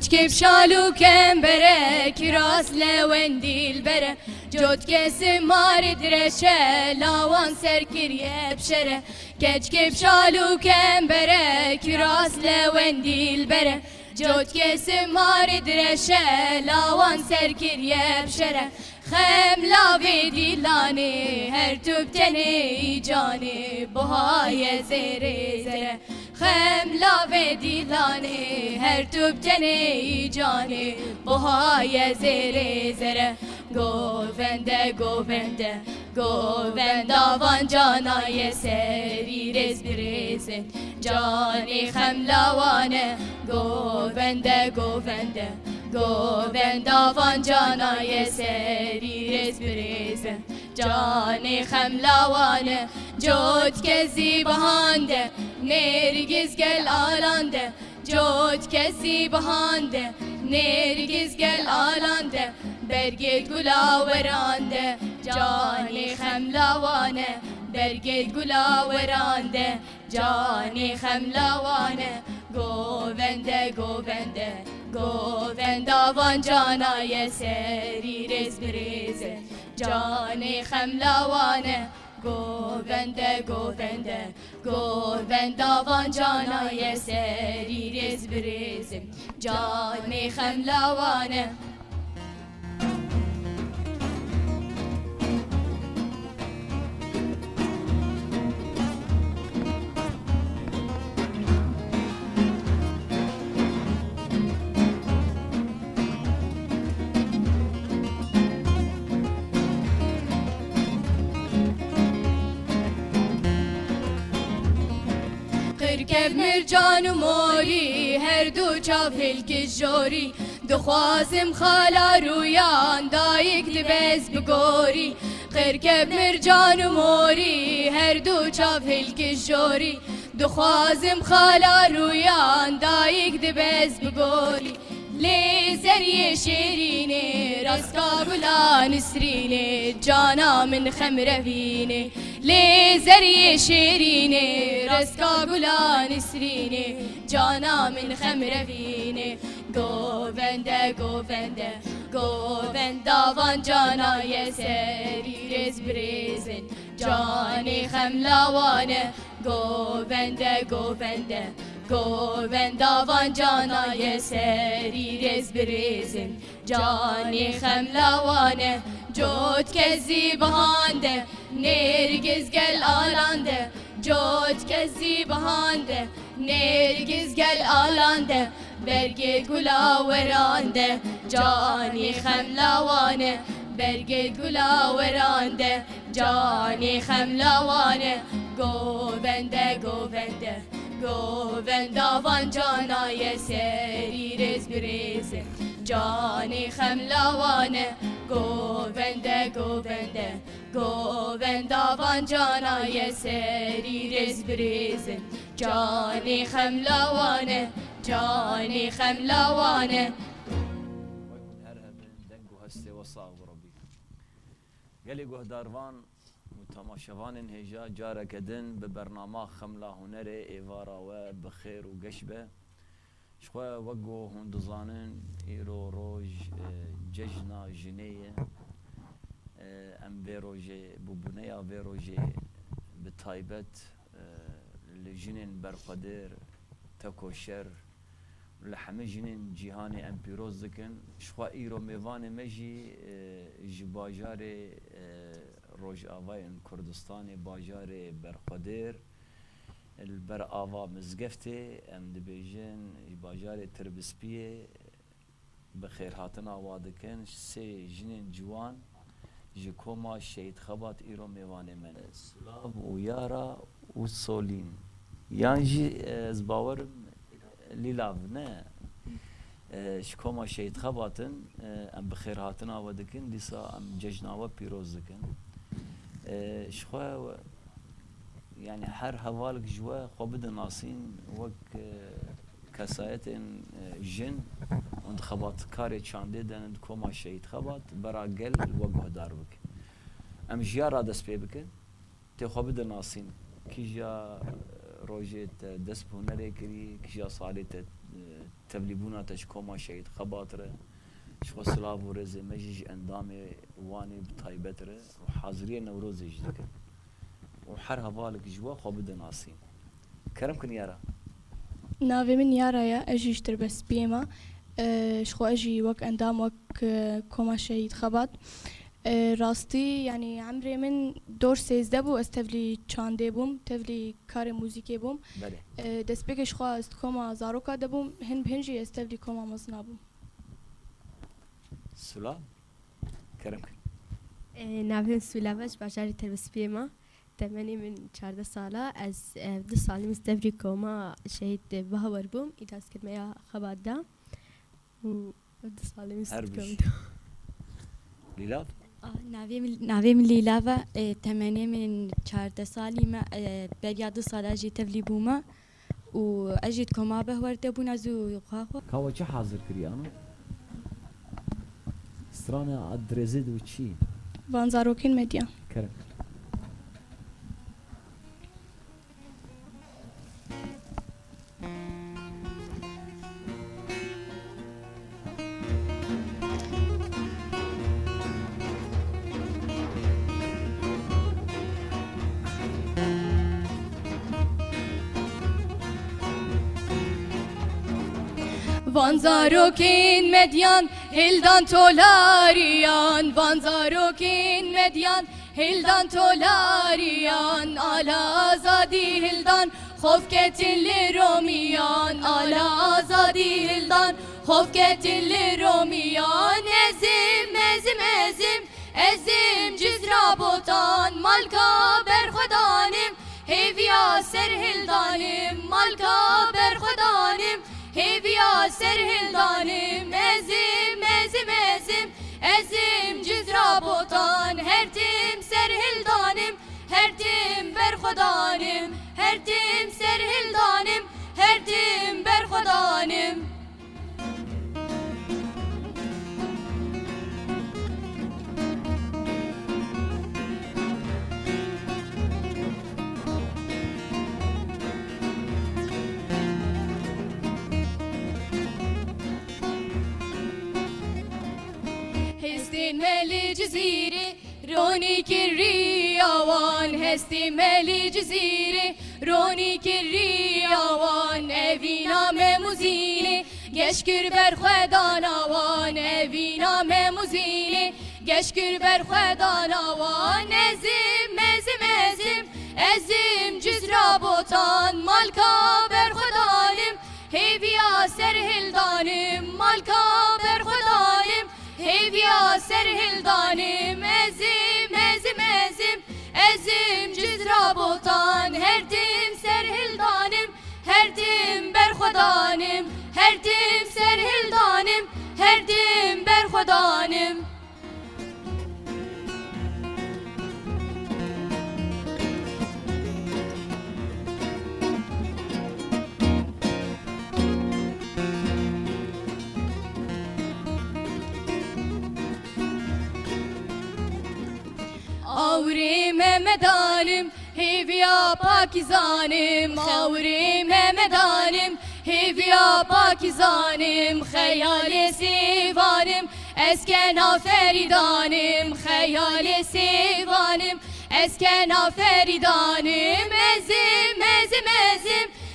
كجكب شالو كم بره كراس لونديل بره جود كسم مار درشه لاوان سر كريه بشره كجكب شالو كم بره كراس لونديل بره جود كسم مار درشه لاوان سر كريه بشره خم لاوی دیلانی هر توب تنی جانی بهای زره زره خم لاوی دیلانی هر توب تنی جانی بهای زره زره گوونده گوونده گوونده وان جانای سری رز برزن جانی خم لاوانه گوونده گوونده گوونده وان جانای سری رز برزن جانی خم لاوانه جود کسی بهانده نرگز گل آلانده جود کسی بهانده نرگز گل آلانده برگید گلا ورانده جانی خم لاوانه برگید گلا ورانده جانی خم لاوانه گوونده گوونده گوونده وان جانای سری رز برزه جانی خم لاوانه گوونده گوونده گوونده وان جانای سری رز برزه جانی خم لاوانه قرکب مرجان و موری هر دو چاو هلک جوری دخوازم خالا رویان دایک دبز بگوری قرکب مرجان و موری هر دو چاو هلک جوری دخوازم خالا رویان دایک دبز بگوری لیزری شیرینه راسکا گلا نسرینه جانا من خمروینه لیزری شیرینه راسکا گلا نسرینه جانا من خمروینه گوونده گوونده گوونده وان جانای سری رز برزن جانی خم لاوانه گوونده گوونده گوونده وان جانای سری رز برزن جانی خم لاوانه جود کزی بهانده نرگز گل آلانده جود کزی بهانده نرگز گل آلانده برگید گلا ورانده جانی خم لاوانه برگید گلا ورانده جانی خم لاوانه گوونده گوونده گوونده وان جانای سری رز برزه جانی خم لاوانه گوونده گوونده گوونده وان جانای سری رز برزه جانی خم لاوانه جانی خم لاوانه گلی گهداروان و تماشاوان هجا جارا کدن به برنامه خملا هنر ایوارا و بخیر و گشبه شخوا وگو هندزانن ایرو روژ ججنا جنیه ام ویروژه ببنیا ویروژه بتایبت لجنین برخدر تکوشر لحمه جنین جهان ام پیروز دکن شخوا ایرو میوان مجی جباجار روج آوای کردستان باجار برخدر البر آوا مزگفته ام دبیجن باجار تربسپیه بخیر هاتن آوادکن سه جنین جوان جکوما شهید خبات ایرو میوان من سلاو و یارا و سولین یعنی جی از باورم لیلاو نه شکوما شهید خباتن ام بخیر هاتن آوادکن دیسا ام ججناوا پیروز دکن شخوا يعني هر هوالك جوا خو بدن ناسين وك كسايت جن انتخابات كاري چانده دن كوما شهيد خبات برا قل وجه دار بك ام جيارا دس بي بك تي خو بدن ناسين كي جا روجيت دس بونري كري كي جا صالت تبلیبونا تش کما شهید خباتره شو سلاف و رزه مجیج اندام وانی بطایبتره و حاضری نوروز جدکن و هر هوالک جوا خواب دناسین کرم کن یارا ناوی من یارایە ئەژیشتر بە سپێمە شخۆ ئەژی وەک ئەندام وەک کۆما شەهید خەبات ڕاستی ینی عمرێ من دۆر سێزدە بوو ئەس تەڤلی چاندێ بووم تەڤلی کارێ موزیکێ بووم دەستپێکش خوا ئەست کۆما زارۆکا دەبووم هەن بهێنجی ئەس تەڤلی کۆما مەزنا بووم سولا کرم کن ناویم سولاوەش باژاری تەربەسپێمە تەمەنی من 14 ساڵە ئەس 2 ساڵی مستەڤری کۆما شەهید بەهەوەر بووم ئیداسکردمەیە خەباتدا و 2 ساڵی مستەڤری لیلا ناوێ من لیلاوە تەمەنێ من 14 ساڵی بەریا 2 ساڵ ئەژی تەڤلی بوومە و ئەژیت کۆما بەهوەر دەبوون ئەزوو خواخۆ کاوە چه حاضر کریانو سترانە ئەدرێزید و چی وانزارۆکین مەدیە کرم وانزارۆکین مەدیان هێلدان تۆلاریان وانزارۆکین مەدیان هێلدان تۆلاریان ئالا ئازادی هێلدان خۆفکەتین لێ ڕۆمیان ئالا ئازادی هێلدان خۆفکەتین لێ ڕۆمیان ئەزیم جزرا بۆتان مالکا بەرخۆدانم هێڤیا سەر هێلدانم مالکا بەرخۆدانم هێڤیا سەر هێلدانم ئەزیم جزرا بۆتان هەرتم سەر هێلدانم هەرتم بەرخۆدانم هەرتم سەر هێلدانم هەرتم بەرخۆدانم هستیم ملی جزیره رونی کری آوان هستیم ملی جزیره رونی کری آوان اوینا موزینه گشکر بر خودان آوان اوینا موزینه گشکر بر خودان آوان ازیم جزرا بوتان مالکا بر خودانم هیویا سر هلدانم مالکا بر خودانم هیویا سر هلدانم ازیم جزرا بوتان هردیم سر هلدانم هردیم بر خودانم هردیم سر هلدانم هردیم بر خودانم آوری ممدانم هیویا پاکیزانم آوری ممدانم هیویا پاکیزانم خیال سیوانم اسکن آفریدانم خیال سیوانم اسکن آفریدانم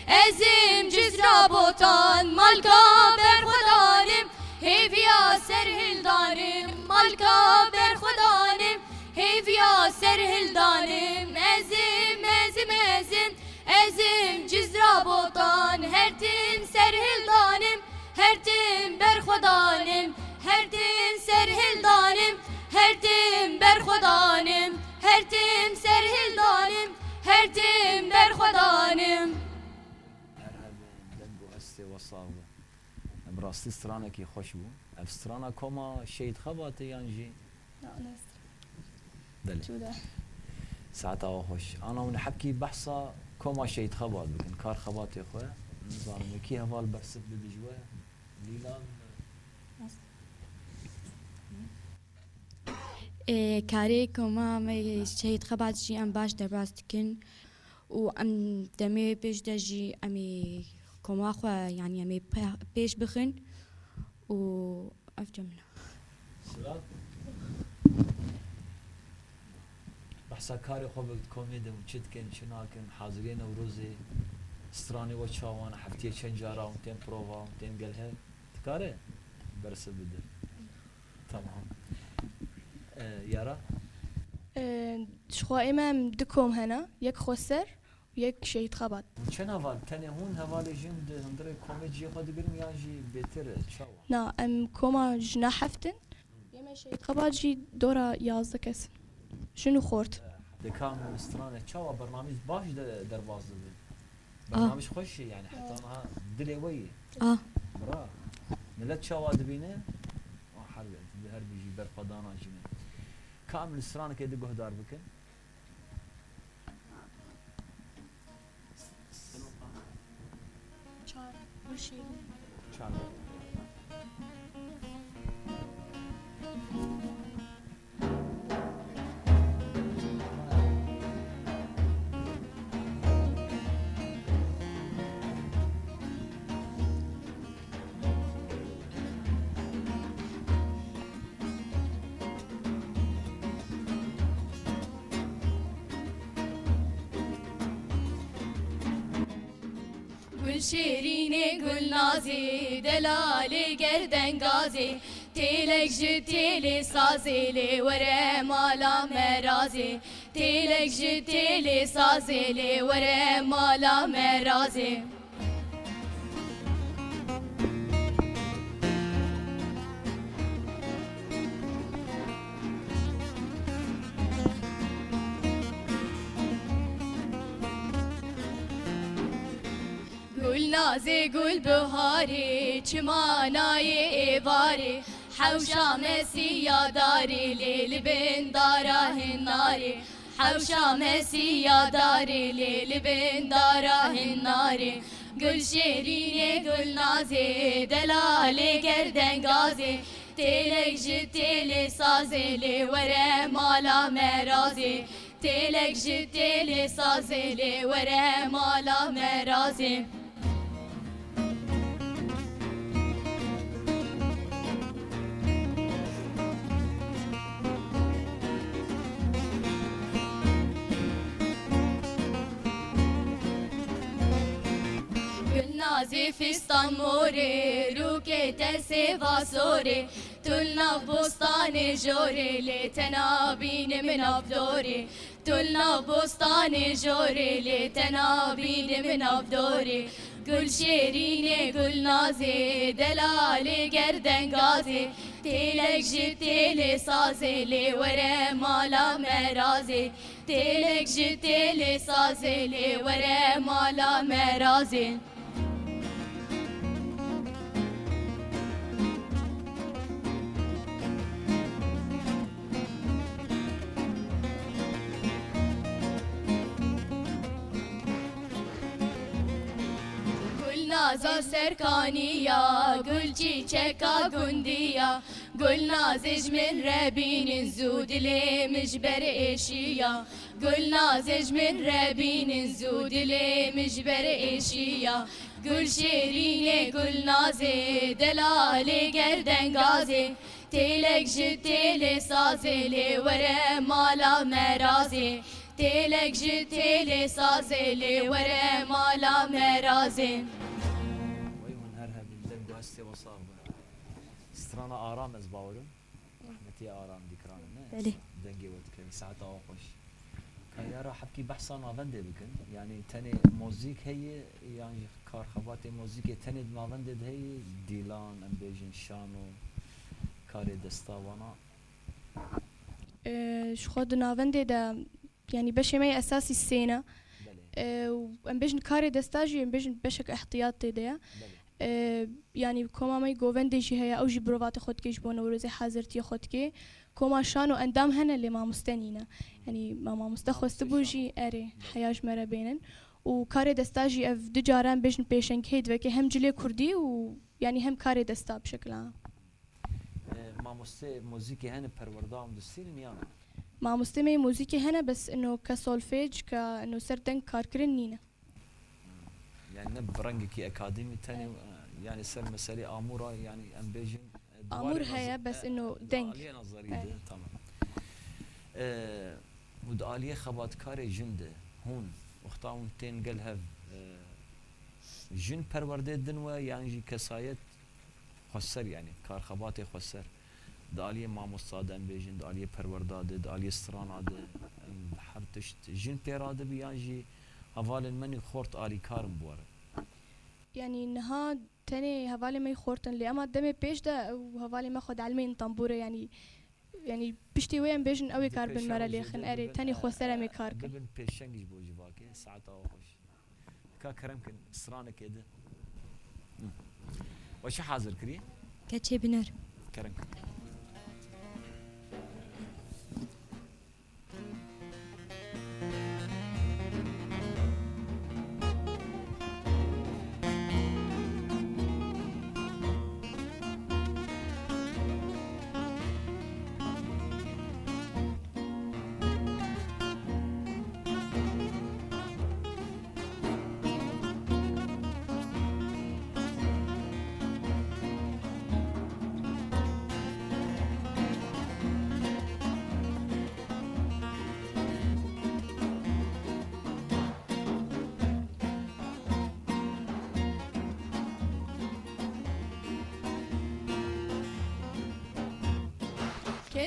ازیم جزرا بوتان مالکا بر خودانم هیویا سر هلدانم مالکا بر خودانم هیویا سر هلدانم ازیم جزرا بوتان هرتیم سر هلدانم هرتیم بر خودانم هرتیم سر هلدانم هرتیم بر خودانم هرتیم سر هلدانم هرتیم بر خودانم براستی سترانه کی خوش بو اف سترانه کما شهید خباته یانجی بله ساعتها خوش انا ونحكي بحصة كما شيء خبات بكن كار خبات يا اخويا نظام كي هوال بحسب بدي جوا ليلا کاری کما می شهید خبات جی ام باش درباست کن و ام دمی پیش دجی امی كما خو يعني امي بيش بخن و افجمنا سلام بحثا كاري خو بقت كوميدي وشتكن شناكن حاضرين وروزي ستراني وشاوانا حفتي شنجارا وتين بروفا وتين قالها تكاري برس بدل تمام يارا شخوا إمام دكوم هنا يك خسر ويك شيء خبط چن هوال تنه هون هوال جند هندره کومیدی خود گرم یانجی بهتره چاوا نا ام كوما جنا حفتن يما شيء خبط جي دورا يازكس شنو خورت دکان استرانه چاوا برنامج باش در باز ده برنامج خوشی يعني حتى انا دلي وي برا ملت چاوا دبینه حرب هر بيجي برفضانا جينا كامل استرانه كده جهدار بكن چالو گل شیرینه گل نازی دلالی گردن گازی تیلک جی تیلی سازی لی وره مالا مرازی تیلک جی تیلی سازی لی وره مالا مرازی گل نازی گل بهاری چمانای ایواری حوشا مسیح داری لیل بین دارا هناری حوشا مسیح داری لیل بین دارا هناری گل شیرینه گل نازی دلالی گردن گازی تیلک جی تیلی سازی لی وره مالا مرازی تیلک جی تیلی سازی لی وره مالا مرازی نازی فستان موری رو که تسی واسوری تلنا بستان جوری لی تنابین من افدوری تلنا بستان جوری لی تنابین من افدوری گل شیرینه گل نازی دلالی گردن گازی تیلک جی تیلی سازی لی وره مالا مرازی تیلک جی تیلی سازی لی وره مالا مرازی نازا سرکانیا گل چیچکا گندیا گل نازج من ربین زود لی مجبر ایشیا گل نازج من ربین زود لی مجبر ایشیا گل شیرینه گل نازی دلالی گردن گازی تیلک جی تیلی سازی لی وره مالا مرازی تیلک جی تیلی سازی لی وره مالا مرازی سترانا آرام از باورم رحمتي آرام ذكرانا بله دنجي وتكلم ساعات أوقش كيارا حبكي بحثا نافنده بكن يعني تاني موزيك هي يعني كار خباتي موزيك تاني نافنده هي ديلان أمبيجن شانو كاري دستاوانا شخود نافنده دا يعني بشي مي أساسي السينة وأمبيجن كاري دستاجي أمبيجن بشك احتياطي ده يعني كوما ماي جوفندي جي هي أو جي بروفات خود كيش بونه ورزي حاضرتي خود كي كوما شانو أندام هنا اللي ما مستنينا يعني ما مستخوست بوجي أري حياج مرة بينن وكاري دستاجي أف دجاران بيجن بيشن كيد وكي هم جلي كردي ويعني هم كاري دستا بشكل عام ما مستي موزيكي هنا پروردام دستين نيانا ما مستمي موزيكي هنا بس إنه كسولفيج كإنه سردن كاركرين نينا يعني برنجك اكاديمي تاني يعني سر مسألة امورة يعني ام بيجن امور هيا بس انه دنك آلية نظرية تمام ود آلية خبات كاري جنده هون واختارون تين قالها جن پرورده دنوا يعني جي كسايت خسر يعني کار خبات خسر دالیه ماموستاد ام بیجن دالیه پرورداده دالیه استراناده هر تشت جن پیراده بیانجی حوال منی خورت آلی کارم بواره يعني نها تاني هفالي ما يخورتن اللي اما دمي بيش ده وهفالي ما خد علمين طنبورة يعني بشتي وين بيجن قوي كار بالمرة اللي خن اري تاني خسرة مي كار كن دبن پیشنگش بوجی باکی ساعت آخوش کا کرم کن استرانه كده وش حاضر كري كاتشي بنر كرم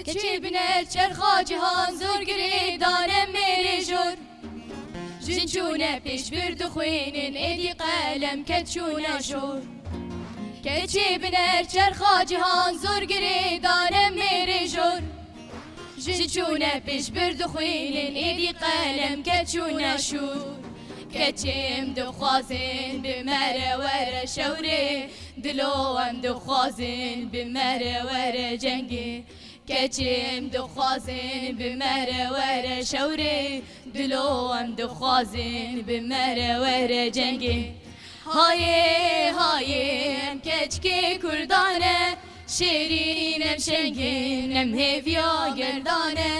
keçi biner çerxa cihan zor giridanem meri jor jinçune piş bir duxwinin edi qalem keçuna şor keçi biner çerxa cihan zor giridanem meri jor jinçune piş bir duxwinin edi qalem keçuna şor keçim dixwazin bimere were şewre dilowem dixwazin bimere were cengê keçim dixwazin bimere were şewrê dilo em dixwazin bimere were cengê hayê hayê em keçkê Kurdan e şêrîn em şengên em hêviya gerdan e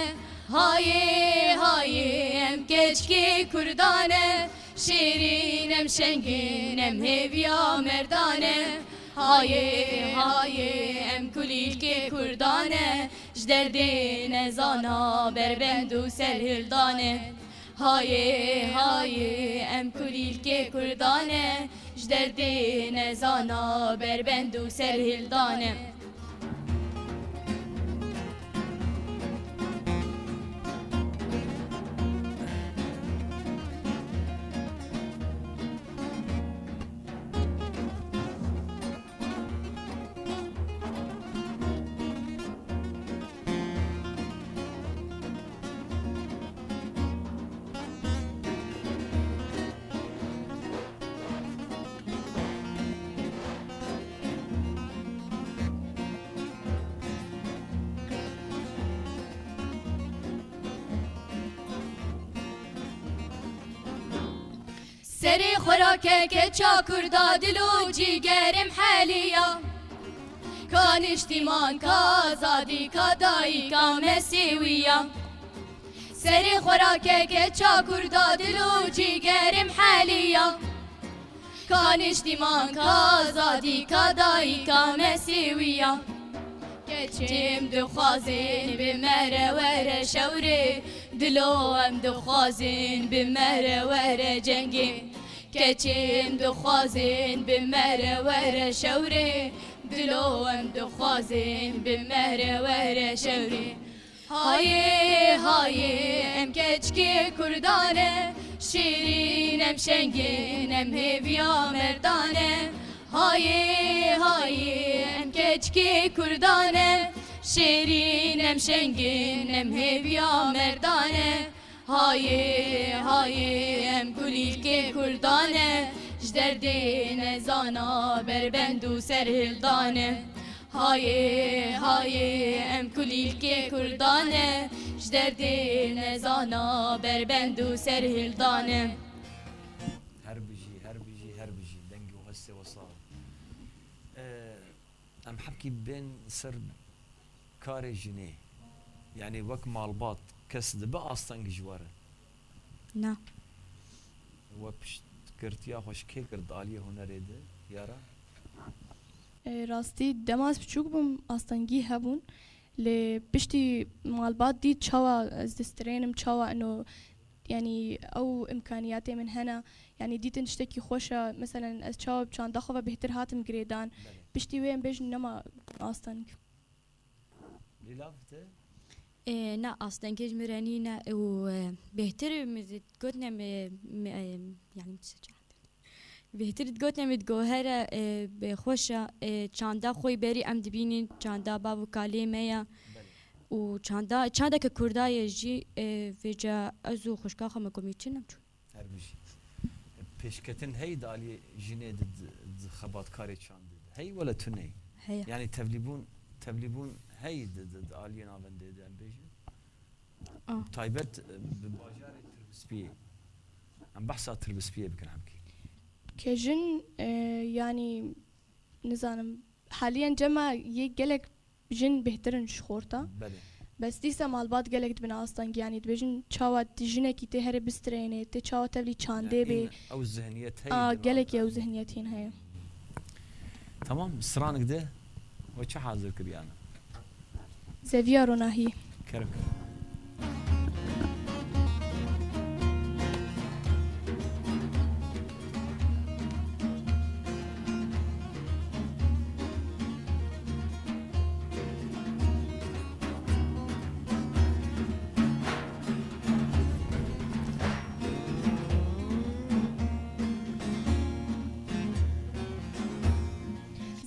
hayê hayê em keçkê Kurdan e şêrîn em şengên em hêviya merdan e hayê hayê em kulîlkê Kurdan e ji derdê nezana berbend û serhildan e hayê hayê em kulîlkê Kurdan e ji derdê nezana berbend û serhildan e سری خوراکه که چاکردا دلو جیگرم حالیا کان اشتیمان کا آزادی کا دایی کا مسیویا سری خوراکه که چاکردا دلو جیگرم حالیا کان اشتیمان کا آزادی کا دایی کا مسیویا keçim dixwazin bimere were şewrê dilo em dixwazin bimere were cengê keçim dixwazin bimere were şewrê dilo em dixwazin bimere were şewrê hayê hayê em keçkê Kurdan e şîrîn em şengên em hêviya merdan e hayê hayê em keçkê Kurdan e şêrîn em şengên em hêviya merdan e hayê hayê em kulîlkê Kurdan e ji derdê nezana berbend û serhildan e hayê hayê em kulîlkê Kurdan e ji derdê nezana berbend û serhildan e ام حبكي بين سر كاري جنيه يعني وك مالبات كسد بقى اصلا جواره نا وبش گرتیا خوش کی کرد آلی هنری ده یارا راستی دماز بچوک بم آستانگی هبون ل بشتي مالبات دي تشوا از دسترينم تشوا انه يعني او امكانياتي من هنا يعني دي تنشتكي خوشة مثلا از تشوا بشان دخوة بهتر هاتم جريدان بشتي وين بيج نما آستانگ لافته نا اصلا كيج مرانينا وبهتر قلنا يعني بهتر قلنا متجوهرة بخوشة چاندا خوي بري ام دبينين چاندا بابو كاليميا و چاندا ككرداي جي فيجا ازو خوشكا خما كوميتشنم هر بشي پیشکتن هی دالی جنه خبات کاری چاند هی ولا تنهی هي يعني تبليبون هي دالي نافن ديدن بيجي تايبت بباجار تربسبيه عم بحث تربسبيه بكن حمكي كجن يعني نزانم حاليا جمع يقلك جن بهترن شخورتا بله بس ديسا مالبات قلك بنا أصلا يعني تبجن تشاوى تجنة كي تهرب بسترينة تشاوى تبلي تشاندي بي او الذهنية هي قلك يا وذهنيتين هي تمام سرانك ده وش حاضر كريانا زافيا روناهي كرك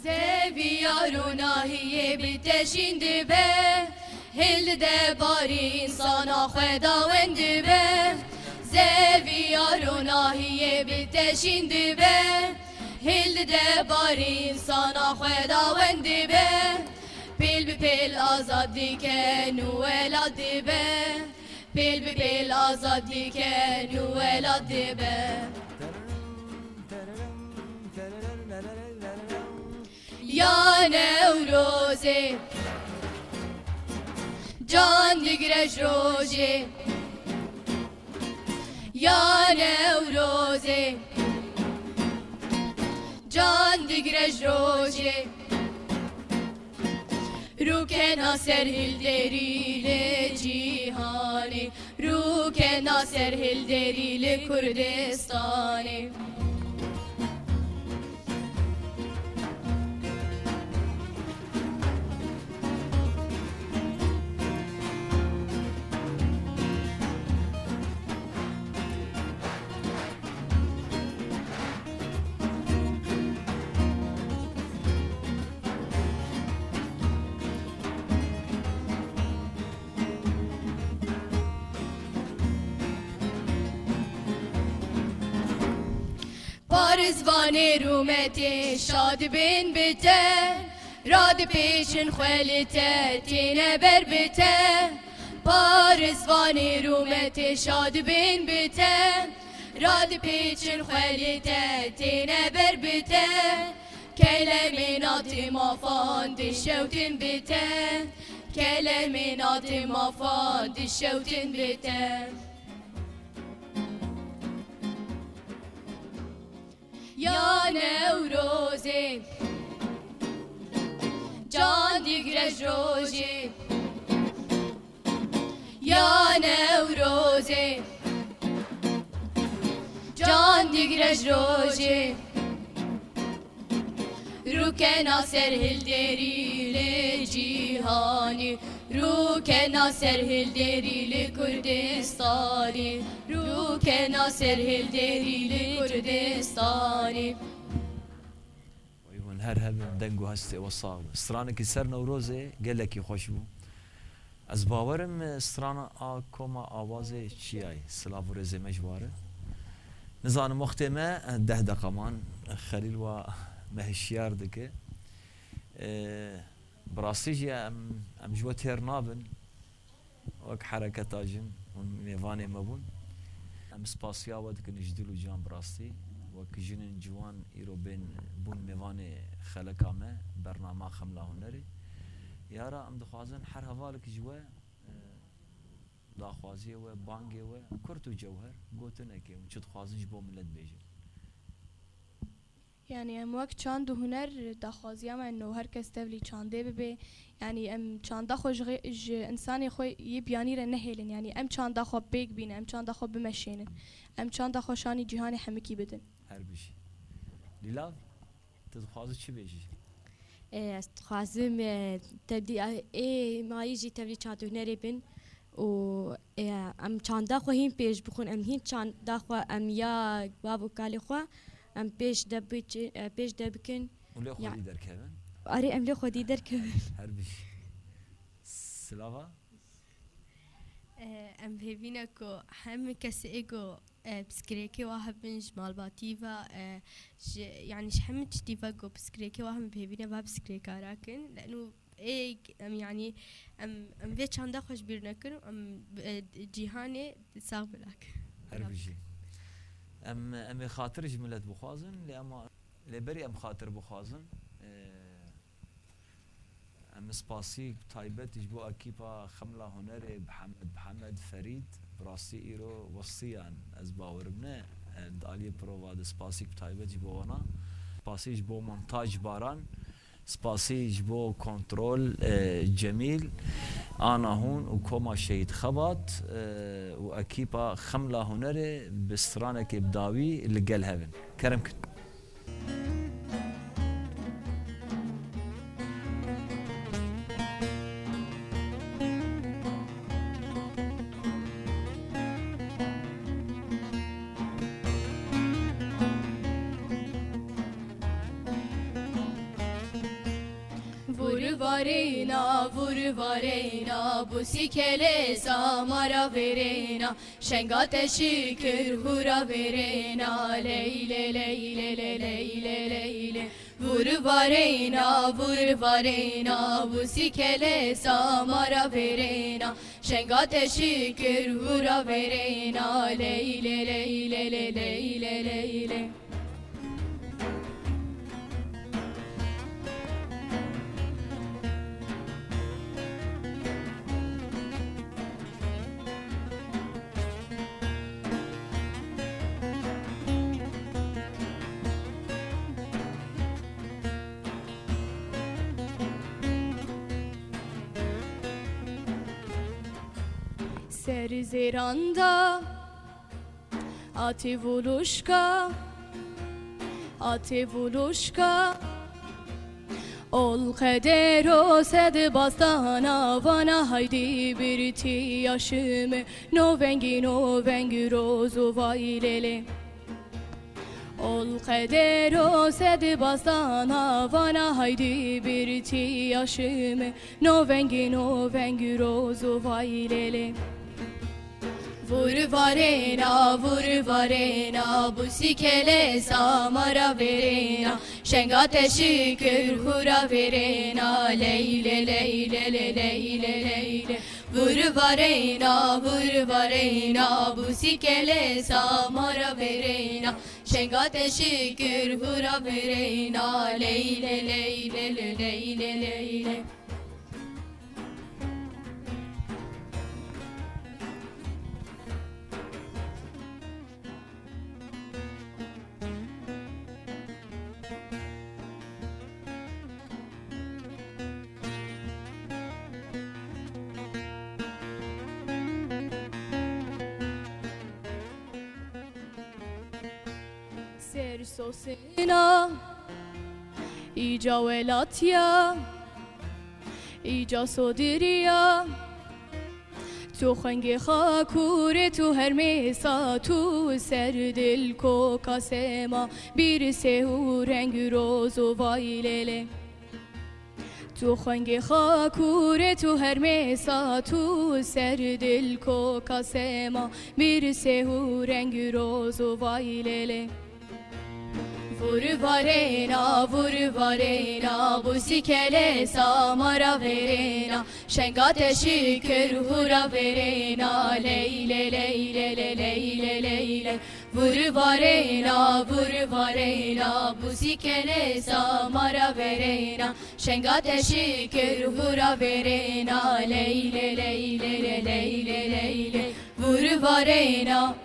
زاویارونا هی بتشین دبه هل دباری انسان خداوند به زاویارونا هی بتشین دبه هل دباری انسان خداوند به پیل به پیل آزادی که نوالاد به پیل به پیل آزادی که نوالاد به یا نوروزه جان دیگرش روزه یا نوروزه جان دیگرش روزه رو که ناصر هلدریل جیهانی رو که ناصر هلدریل کردستانی پارزوان رومتی شاد بین بته راد پیشن خلیته تینه بر بته پارزوان رومتی شاد بین بته راد پیشن خلیته تینه بر بته کلمینات مافان دشوتن بته کلمینات مافان دشوتن بته یا نوروزه جان دیگرش روزه یا نوروزه جان دیگرش روزه رو که ناصر هلدریل جیهانی رو که ناصر هلدریل کردستانی رو که ناصر هلدریل کردستانی ويون هر دنگو هسته وصاغ استرانك سر نوروزه قال لك يخشبو از باورم استرانا كوما آوازه چیای سلاو رزه مجواره نزان مختمه 10 دقمان خليل و مهشيار دكه براستيجي ام جوا تيرنابن وك حركة تاجن ميفاني مبون ام سباسيا ودك نجدلو جان براستي وك جنن جوان ايرو بين بون ميفاني خلقامه برنامج خملا هنري يارا ام دخوازن حر هوالك جوا داخوازيه و بانگه و كرتو جوهر قوتن اكي وشد خوازن جبو ملت بيجن يعني ام وقت چاند و هنر دخوازیم انه هر کس تبلی چانده ببه يعني ام چانده خوش انسانی خوی یه بیانی را نهیلن يعني ام چانده خو بیگ بینه ام چانده خو بمشینن ام چانده خو شانی جهانی حمکی بدن هر بشي لیلا تخوازی چی بیجی؟ خوازم تبدي ما يجي تبدي چاند و هنری بن و ام چانده خو هین پیش بخون ام هین چانده خو ام یا بابو کالی خو ام پیش دبکن ولی خودی در کردن؟ آره ام لی خودی در که هر بشي سلاوا ام بهبینه که همه کسی ایگو بسكريكي واحد من جمال باتيفا يعني شحمل تشتيفا جو بسكريكي واحد من بهبينا باب بسكريكا راكن لانه اي يعني ام في چاندا خوش بير نكن ام جيهاني صاغ بلاك هر بشي ام خاطر جملت بخوازن لأما لبري ام خاطر بخوازن ام سپاسی تایبت جبو اکیپا خملا هنر بحمد فرید براستی ایرو وصیان از باورم نه دالی پرواد سپاسی تایبت جبو وانا سپاسی جبو مونتاج باران سپاسی جبو کنترل جمیل آنا هون و کما شهید خبات و اکیپا خملا هنر بسترانک ابداوی لگل هفن کرم کن Varena busikele samara verena şengate şükür hura verena leyle leyle leyle leyle vur varena busikele samara verena şengate şükür hura verena leyle leyle leyle leyle Serizeranda ati vuruşka ol kader o sed bastana vana haydi bir ti yaşımı no vengi rozu vailele ol kader o sed bastana vana haydi bir ti yaşımı no vengi rozu vailele Vur varena busikele samara verena şengate şükür hura verena leyle leyle leyle leyle Vur varena busikele samara verena şengate şükür hura verena leyle leyle leyle leyle Sosina ica velatya ica sodiriya tu khange khakure tu hermesa tu serdil ko kasema bir sehu reng rozu vailele tu khange khakure tu hermesa tu serdil ko kasema bir sehu reng rozu vailele Vur varena busikele samara verena şengate şükür hura verena leyle leyle leyle leyle Vur varena busikele samara verena şengate şükür hura verena leyle leyle leyle leyle Vur varena